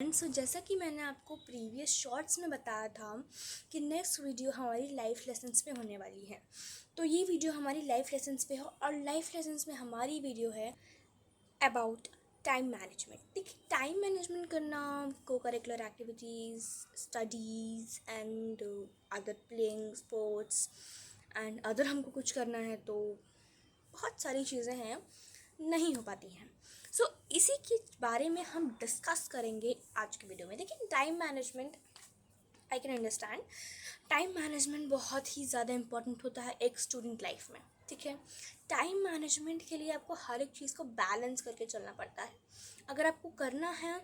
सो जैसा कि मैंने आपको प्रीवियस शॉर्ट्स में बताया था कि नेक्स्ट वीडियो हमारी लाइफ लेसन्स पे होने वाली है। तो ये वीडियो हमारी लाइफ लेसन्स पे हो और लाइफ लेसन्स में हमारी वीडियो है अबाउट टाइम मैनेजमेंट। देखिए, टाइम मैनेजमेंट करना, को curricular activities, studies and other playing sports and other हमको कुछ करना है तो बहुत सारी चीज़ें हैं, नहीं हो पाती हैं। सो इसी के बारे में हम डिस्कस करेंगे आज की वीडियो में। देखिए, time management, I can understand time management बहुत ही ज़्यादा इम्पॉर्टेंट होता है एक स्टूडेंट लाइफ में। ठीक है, टाइम मैनेजमेंट के लिए आपको हर एक चीज़ को बैलेंस करके चलना पड़ता है। अगर आपको करना है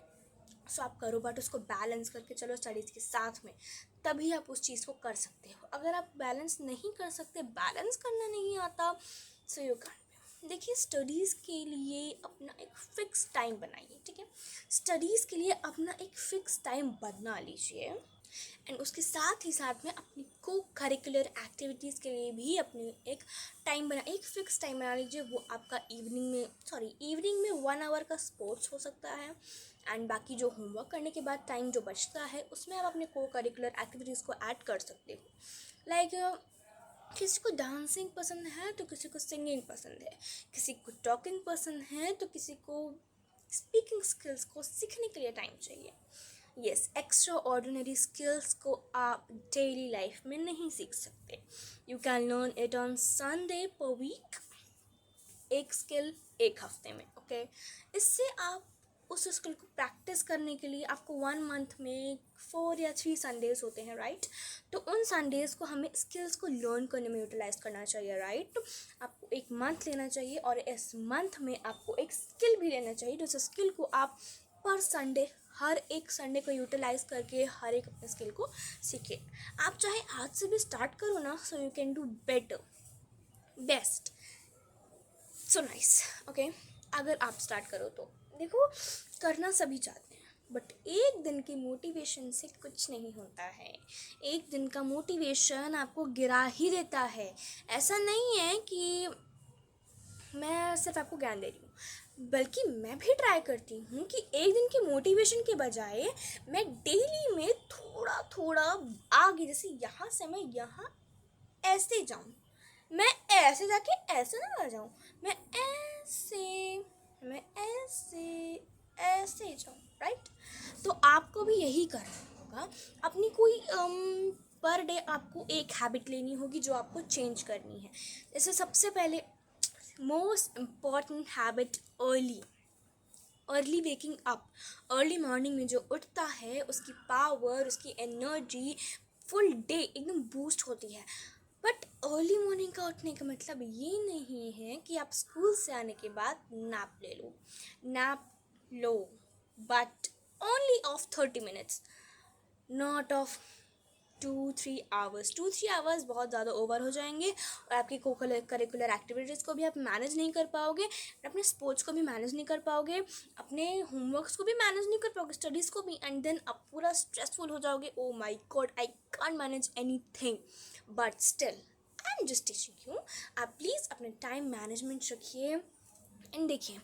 सो आप करो, बट उसको बैलेंस करके चलो स्टडीज़ के साथ में, तभी आप उस चीज़ को कर सकते हो। अगर आप बैलेंस नहीं कर सकते, बैलेंस करना नहीं आता, सो यू कैन। देखिए, स्टडीज़ के लिए अपना एक फ़िक्स टाइम बनाइए। ठीक है, स्टडीज़ के लिए अपना एक फ़िक्स टाइम बना लीजिए एंड उसके साथ ही साथ में अपनी को करिकुलर एक्टिविटीज़ के लिए भी अपनी एक टाइम बना, एक फ़िक्स टाइम बना लीजिए। वो आपका इवनिंग में 1 आवर का स्पोर्ट्स हो सकता है एंड बाकी जो होमवर्क करने के बाद टाइम जो बचता है उसमें आप अपने को करिकुलर एक्टिविटीज़ को ऐड कर सकते हो। लाइक किसी को डांसिंग पसंद है तो किसी को सिंगिंग पसंद है, किसी को टॉकिंग पसंद है तो किसी को स्पीकिंग स्किल्स को सीखने के लिए टाइम चाहिए। यस, एक्स्ट्रा ऑर्डिनरी स्किल्स को आप डेली लाइफ में नहीं सीख सकते। You can learn it on Sunday per week, एक स्किल एक हफ्ते में। ओके, इससे आप उस स्किल को प्रैक्टिस करने के लिए आपको 1 मंथ में 4 या 3 संडेज़ होते हैं, राइट। तो उन संडेज़ को हमें स्किल्स को लर्न करने में यूटिलाइज करना चाहिए, राइट। आपको एक मंथ लेना चाहिए और इस मंथ में आपको एक स्किल भी लेना चाहिए, जिस स्किल को आप पर संडे, हर एक संडे को यूटिलाइज करके हर एक अपने स्किल को सीखें। आप चाहे आज से भी स्टार्ट करो ना, so you can do better, best, so nice. Okay, अगर आप स्टार्ट करो तो देखो, करना सभी चाहते हैं, बट एक दिन की मोटिवेशन से कुछ नहीं होता है। एक दिन का मोटिवेशन आपको गिरा ही देता है। ऐसा नहीं है कि मैं सिर्फ आपको ज्ञान दे रही हूँ, बल्कि मैं भी ट्राई करती हूँ कि एक दिन की मोटिवेशन के बजाय मैं डेली में थोड़ा थोड़ा आगे, जैसे यहाँ से मैं यहाँ ऐसे जाऊँ, मैं ऐसे जाके ऐसे ना आ जाऊँ, ऐसे मैं ऐसे जाऊँ, राइट। तो आपको भी यही करना होगा। अपनी कोई पर डे आपको एक हैबिट लेनी होगी जो आपको चेंज करनी है। जैसे सबसे पहले most important habit, early waking up. Early morning में जो उठता है उसकी पावर, उसकी एनर्जी फुल डे एकदम बूस्ट होती है। बट अर्ली मॉर्निंग का उठने का मतलब ये नहीं है कि आप स्कूल से आने के बाद nap low, but only of 30 minutes, not of 2-3 hours. 2-3 hours बहुत ज़्यादा ओवर हो जाएंगे और आपकी को करिकुलर एक्टिविटीज़ को भी आप मैनेज नहीं कर पाओगे, अपने स्पोर्ट्स को भी मैनेज नहीं कर पाओगे, अपने होमवर्क्स को भी मैनेज नहीं कर पाओगे, स्टडीज़ को भी, एंड देन आप पूरा स्ट्रेसफुल हो जाओगे। Oh my God, I can't manage anything. But still I am just teaching you, आप प्लीज़ अपने टाइम मैनेजमेंट रखिए। एंड देखिए,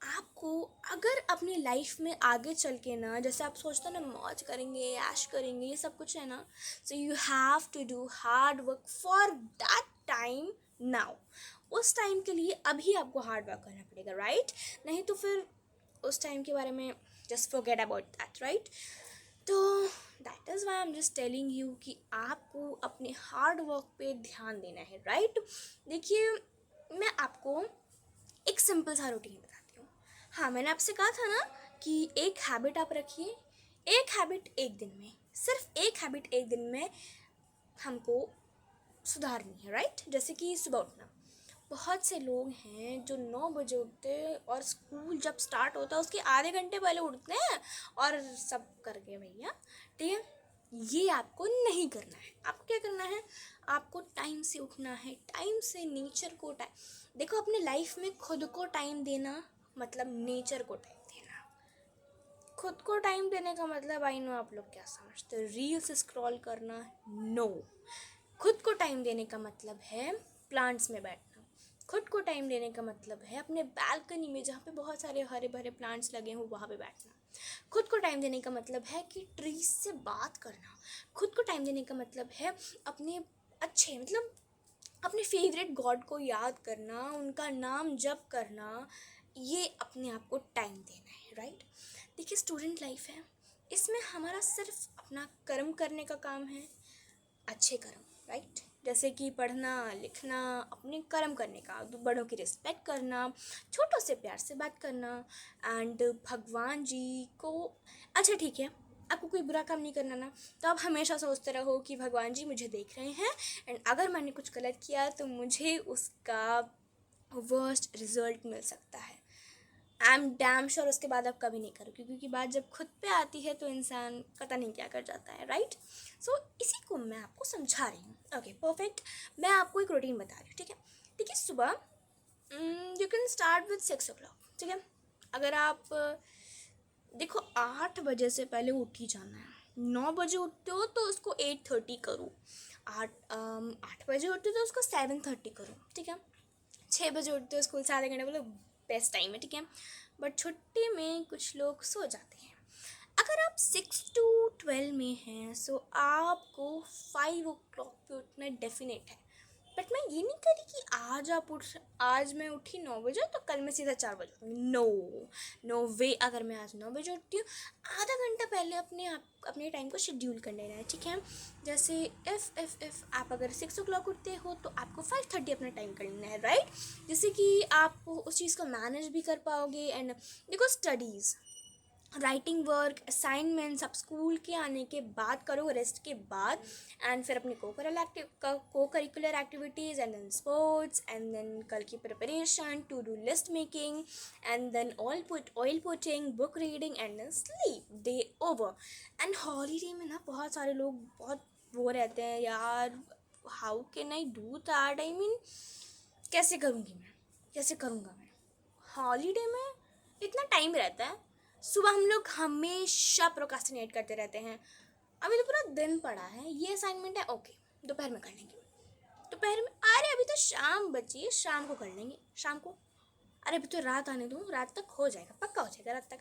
आपको अगर अपनी लाइफ में आगे चल के ना, जैसे आप सोचते हो ना मौज करेंगे, ऐश करेंगे, ये सब कुछ है ना, so you have to do hard work for that time now. उस टाइम के लिए अभी आपको हार्ड वर्क करना पड़ेगा, राइट। नहीं तो फिर उस टाइम के बारे में just forget about that, right. तो that is why I am just telling you कि आपको अपने हार्ड वर्क पे ध्यान देना है, राइट। देखिए, मैं आपको एक सिंपल सा रूटीन बताती हूँ। हाँ, मैंने आपसे कहा था ना कि एक हैबिट आप रखिए, एक हैबिट एक दिन में, सिर्फ एक हैबिट एक दिन में हमको सुधारनी है, राइट। जैसे कि सुबह उठना। बहुत से लोग हैं जो 9 बजे उठते हैं और स्कूल जब स्टार्ट होता है उसके आधे घंटे पहले उठते हैं और सब कर गए भैया, ठीक है। ये आपको नहीं करना है। आपको क्या करना है, आपको टाइम से उठना है, टाइम से नेचर को टाइम देखो। अपने लाइफ में खुद को टाइम देना मतलब नेचर को टाइम देना। खुद को टाइम देने का मतलब, आई नो आप लोग क्या समझते हो, रील्स स्क्रॉल करना, नो। खुद को टाइम देने का मतलब है प्लांट्स में बैठना, खुद को टाइम देने का मतलब है अपने बालकनी में जहाँ पे बहुत सारे हरे भरे प्लांट्स लगे हों वहाँ पे बैठना। खुद को टाइम देने का मतलब है कि ट्रीज से बात करना। खुद को टाइम देने का मतलब है अपने अच्छे मतलब अपने फेवरेट गॉड को याद करना, उनका नाम जप करना, ये अपने आप को टाइम देना है, राइट। देखिए स्टूडेंट लाइफ है, इसमें हमारा सिर्फ अपना कर्म करने का काम है, अच्छे कर्म, राइट। जैसे कि पढ़ना लिखना, अपने कर्म करने का, बड़ों की रिस्पेक्ट करना, छोटों से प्यार से बात करना एंड भगवान जी को, अच्छा ठीक है आपको कोई बुरा काम नहीं करना ना, तो आप हमेशा सोचते रहो कि भगवान जी मुझे देख रहे हैं एंड अगर मैंने कुछ गलत किया तो मुझे उसका वर्स्ट रिजल्ट मिल सकता है। आई एम डैम श्योर उसके बाद आप कभी नहीं करो, क्योंकि बात जब खुद पे आती है तो इंसान पता नहीं क्या कर जाता है, राइट। सो इसी को मैं आपको समझा रही हूँ। ओके परफेक्ट, मैं आपको एक रूटीन बता रही हूँ, ठीक है। देखिए सुबह you can start with 6 o'clock, ठीक है। अगर आप देखो 8 बजे से पहले उठ ही जाना है। 9 बजे उठते हो तो उसको 8:30 करो, 8 बजे उठते हो तो उसको 7:30 करो, ठीक है। 6 बजे उठते हो स्कूल से आधे घंटे, बोलो बेस्ट टाइम है, ठीक है। बट छुट्टी में कुछ लोग सो जाते हैं। अगर आप 6 to 12 में हैं सो आपको 5 o'clock पे उठना डेफिनेट है। बट मैं ये नहीं करी कि आज मैं उठी 9 बजे तो कल मैं सीधा 4 बजे उठूँगी, नो नो वे। अगर मैं आज 9 बजे उठती हूँ, आधा घंटा पहले अपने टाइम को शेड्यूल कर लेना है, ठीक है। जैसे इफ़ आप अगर 6 o'clock उठते हो तो आपको 5:30 अपना टाइम कर लेना है, राइट। जिससे कि आप उस चीज़ को मैनेज भी कर पाओगे। एंड देखो स्टडीज़, राइटिंग वर्क, असाइनमेंट्स आप स्कूल के आने के बाद करो, रेस्ट के बाद। एंड फिर अपने को curricular activities and then sports and then कल की preparation, to do list making and then oil putting, book reading and then sleep, day over. And holiday में ना बहुत सारे लोग बहुत वो रहते हैं, यार how can I do that, I mean कैसे करूँगा मैं हॉलीडे में, इतना टाइम रहता है। सुबह हम लोग हमेशा प्रोक्रास्टिनेट करते रहते हैं, अभी तो पूरा दिन पड़ा है, ये असाइनमेंट है, ओके दोपहर में कर लेंगे, दोपहर में, अरे अभी तो शाम बची है, शाम को कर लेंगे, शाम को, अरे अभी तो रात आने दो, रात तक हो जाएगा, पक्का हो जाएगा रात तक।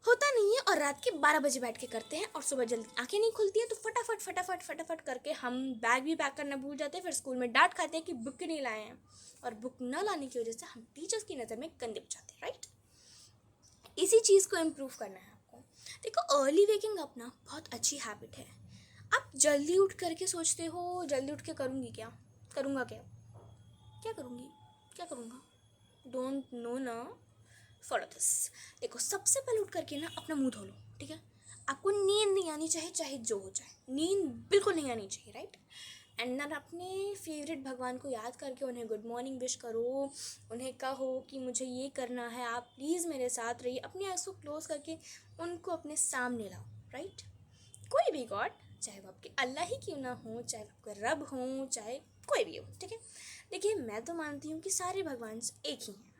होता नहीं है, और रात के 12 बजे बैठ के करते हैं और सुबह जल्दी आंखें नहीं खुलती है तो फटाफट करके हम बैग भी पैक करना भूल जाते हैं। फिर स्कूल में डांट खाते हैं कि बुक नहीं लाए हैं, और बुक न लाने की वजह से हम टीचर्स की नज़र में गंदे बचाते हैं, राइट। इसी चीज़ को इम्प्रूव करना है आपको। देखो अर्ली वेकिंग अप ना बहुत अच्छी हैबिट है। आप जल्दी उठ करके सोचते हो जल्दी उठ के करूँगा क्या करूँगा, डोंट नो ना, फॉलो दिस। देखो सबसे पहले उठ करके ना अपना मुंह धो लो, ठीक है। आपको नींद नहीं आनी चाहिए, चाहे जो हो जाए, नींद बिल्कुल नहीं आनी चाहिए, राइट। एंड देन अपने फेवरेट भगवान को याद करके उन्हें गुड मॉर्निंग विश करो, उन्हें कहो कि मुझे ये करना है, आप प्लीज़ मेरे साथ रहिए। अपने आइज़ को क्लोज करके उनको अपने सामने लाओ, राइट। कोई भी गॉड, चाहे वो आपके अल्लाह ही क्यों ना हो, चाहे आपके रब हो, चाहे कोई भी हो, ठीक है। देखिए मैं तो मानती हूँ कि सारे भगवान एक ही हैं,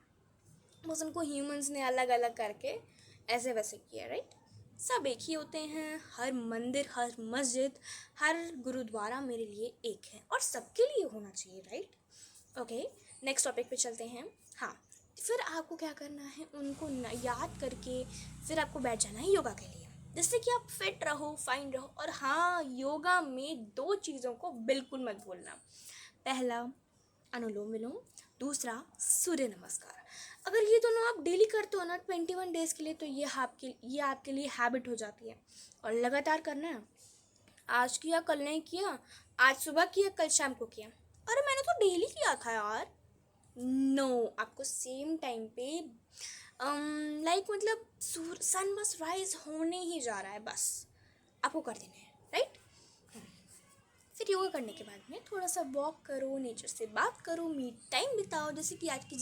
बस उनको ह्यूमंस ने अलग अलग करके ऐसे वैसे किया, राइट। सब एक ही होते हैं, हर मंदिर, हर मस्जिद, हर गुरुद्वारा मेरे लिए एक है और सबके लिए होना चाहिए, राइट। ओके नेक्स्ट टॉपिक पे चलते हैं। हाँ, फिर आपको क्या करना है, उनको याद करके फिर आपको बैठ जाना है योगा के लिए, जिससे कि आप फिट रहो, फाइन रहो। और हाँ, योगा में 2 चीज़ों को बिल्कुल मत भूलना, पहला अनुलोम विलोम, दूसरा सूर्य नमस्कार। अगर ये दोनों आप डेली करते हो ना 21 डेज़ के लिए, तो ये आपके लिए हैबिट हो जाती है। और लगातार करना है, आज किया कल नहीं किया, आज सुबह किया कल शाम को किया, अरे मैंने तो डेली किया था यार, नो। आपको सेम टाइम पे मतलब सन बस राइज होने ही जा रहा है, बस आपको कर देना है, राइट। फिर योगा करने के बाद में थोड़ा सा वॉक करो, नेचर से बात करो, मी टाइम बिताओ, जैसे कि आज की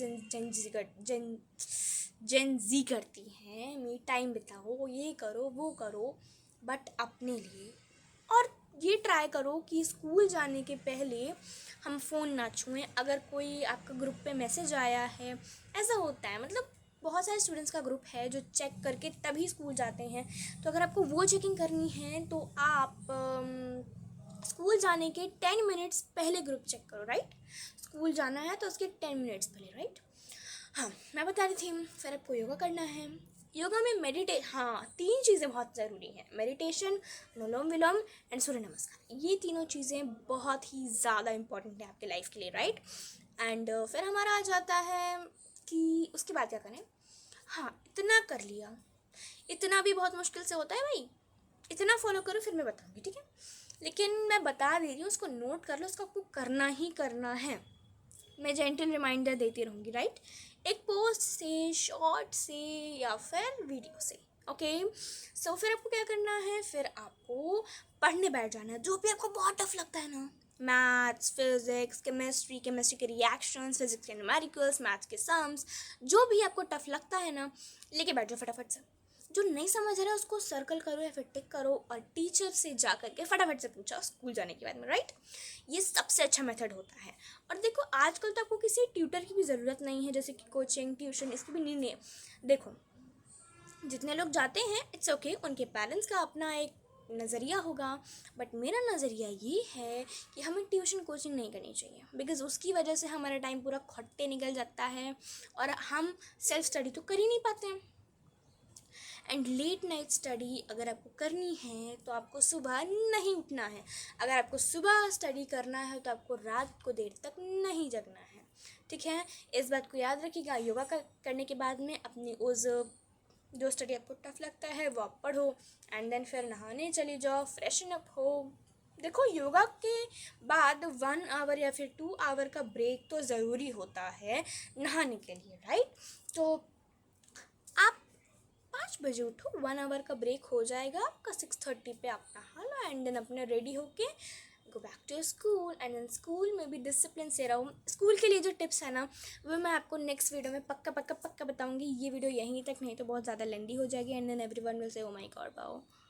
जेन जी करती हैं, मी टाइम बिताओ, ये करो वो करो, बट अपने लिए। और ये ट्राई करो कि स्कूल जाने के पहले हम फ़ोन ना छुएं। अगर कोई आपका ग्रुप पे मैसेज आया है, ऐसा होता है, मतलब बहुत सारे स्टूडेंट्स का ग्रुप है जो चेक करके तभी स्कूल जाते हैं, तो अगर आपको वो चेकिंग करनी है तो आप स्कूल जाने के 10 मिनट्स पहले ग्रुप चेक करो, राइट। स्कूल जाना है तो उसके 10 मिनट्स पहले, राइट। हाँ, मैं बता रही थी फिर आपको योगा करना है। योगा में हाँ 3 चीज़ें बहुत ज़रूरी हैं, मेडिटेशन, अनुलोम विलोम एंड सूर्य नमस्कार। ये तीनों चीज़ें बहुत ही ज़्यादा इंपॉर्टेंट है आपके लाइफ के लिए, राइट। एंड फिर हमारा आ जाता है कि उसके बाद क्या करें। हाँ, इतना कर लिया, इतना भी बहुत मुश्किल से होता है भाई, इतना फॉलो करो फिर मैं बताऊँगी, ठीक है। लेकिन मैं बता दे रही हूँ, उसको नोट कर लो, उसको आपको करना ही करना है। मैं जेंटल रिमाइंडर देती रहूँगी, राइट। एक पोस्ट से, शॉर्ट से या फिर वीडियो से, ओके। सो फिर आपको क्या करना है, फिर आपको पढ़ने बैठ जाना है। जो भी आपको बहुत टफ लगता है ना, मैथ्स, फिजिक्स, केमिस्ट्री, केमिस्ट्री के रिएक्शंस, फिजिक्स के न्यूमेरिकल्स, मैथ्स के सम्स, जो भी आपको टफ लगता है ना, लेके बैठ जाओ फटाफट से। जो नहीं समझ रहा है उसको सर्कल करो या फिर टिक करो और टीचर से जा करके फटाफट से पूछा स्कूल जाने के बाद में, राइट। ये सबसे अच्छा मेथड होता है। और देखो आजकल तो आपको किसी ट्यूटर की भी ज़रूरत नहीं है, जैसे कि कोचिंग, ट्यूशन, इसकी भी नहीं है। देखो जितने लोग जाते हैं इट्स ओके, उनके पेरेंट्स का अपना एक नज़रिया होगा, बट मेरा नज़रिया ये है कि हमें ट्यूशन कोचिंग नहीं करनी चाहिए, बिकॉज़ उसकी वजह से हमारा टाइम पूरा खट्टे निकल जाता है और हम सेल्फ स्टडी तो कर ही नहीं पाते हैं। एंड लेट नाइट स्टडी अगर आपको करनी है तो आपको सुबह नहीं उठना है। अगर आपको सुबह स्टडी करना है तो आपको रात को देर तक नहीं जगना है, ठीक है। इस बात को याद रखिएगा। योगा करने के बाद में अपनी उस जो स्टडी आपको टफ लगता है वो आप पढ़ो एंड देन फिर नहाने चले जाओ, फ्रेशन अप हो। देखो योगा के बाद 1 आवर या फिर 2 आवर का ब्रेक तो ज़रूरी होता है नहाने के लिए, राइट। तो आप 5 बजे उठो, 1 आवर का ब्रेक हो जाएगा आपका। 6:30 पे आप नहा लो एंड देन अपने रेडी होके go back to school. And then school में भी डिसिप्लिन से रहो। स्कूल के लिए जो टिप्स है ना वो मैं आपको नेक्स्ट वीडियो में पक्का पक्का पक्का बताऊंगी। ये वीडियो यहीं तक, नहीं तो बहुत ज़्यादा लेंदी हो जाएगी and then everyone will say oh my God wow.